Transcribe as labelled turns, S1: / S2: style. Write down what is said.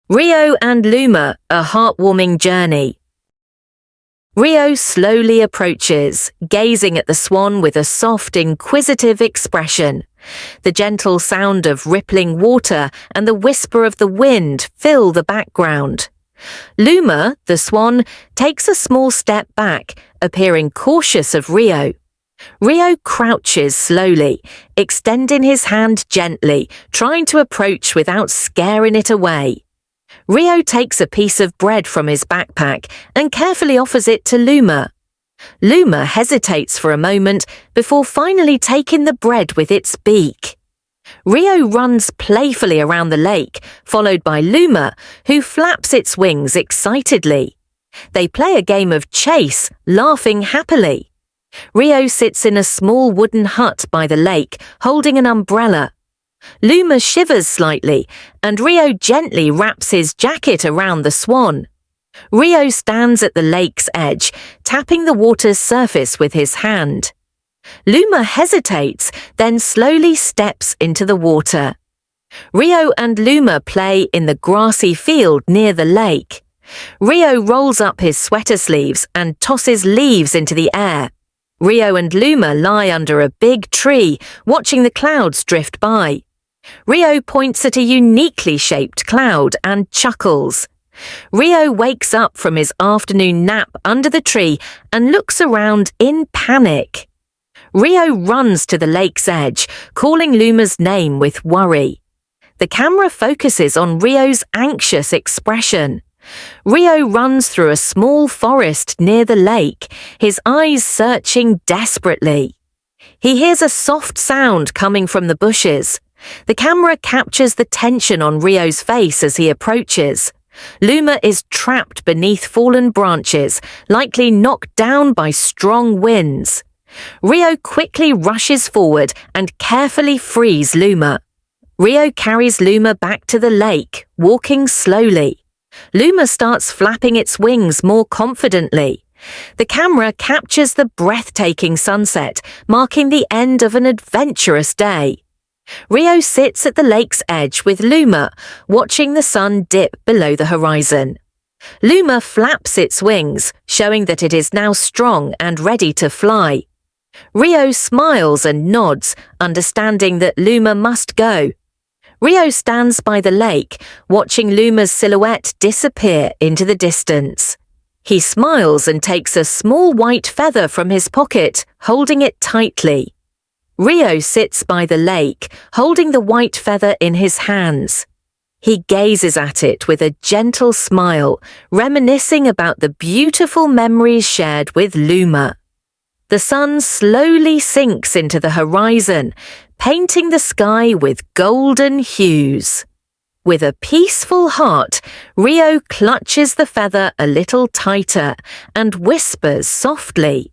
S1: Rio and Luma, a heartwarming journey. Rio slowly approaches, gazing at the swan with a soft, inquisitive expression. The gentle sound of rippling water and the whisper of the wind fill the background. Luma, the swan, takes a small step back, appearing cautious of Rio. Rio crouches slowly, extending his hand gently, trying to approach without scaring it away. Rio takes a piece of bread from his backpack and carefully offers it to Luma. Luma hesitates for a moment before finally taking the bread with its beak. Rio runs playfully around the lake, followed by Luma, who flaps its wings excitedly. They play a game of chase, laughing happily. Rio sits in a small wooden hut by the lake, holding an umbrella. Luma shivers slightly, and Rio gently wraps his jacket around the swan. Rio stands at the lake's edge, tapping the water's surface with his hand. Luma hesitates, then slowly steps into the water. Rio and Luma play in the grassy field near the lake. Rio rolls up his sweater sleeves and tosses leaves into the air. Rio and Luma lie under a big tree, watching the clouds drift by. Rio points at a uniquely shaped cloud and chuckles. Rio wakes up from his afternoon nap under the tree and looks around in panic. Rio runs to the lake's edge, calling Luma's name with worry. The camera focuses on Rio's anxious expression. Rio runs through a small forest near the lake, his eyes searching desperately. He hears a soft sound coming from the bushes. The camera captures the tension on Rio's face as he approaches. Luma is trapped beneath fallen branches, likely knocked down by strong winds. Rio quickly rushes forward and carefully frees Luma. Rio carries Luma back to the lake, walking slowly. Luma starts flapping its wings more confidently. The camera captures the breathtaking sunset, marking the end of an adventurous day. Rio sits at the lake's edge with Luma, watching the sun dip below the horizon. Luma flaps its wings, showing that it is now strong and ready to fly. Rio smiles and nods, understanding that Luma must go. Rio stands by the lake, watching Luma's silhouette disappear into the distance. He smiles and takes a small white feather from his pocket, holding it tightly. Rio sits by the lake, holding the white feather in his hands. He gazes at it with a gentle smile, reminiscing about the beautiful memories shared with Luma. The sun slowly sinks into the horizon, painting the sky with golden hues. With a peaceful heart, Rio clutches the feather a little tighter and whispers softly,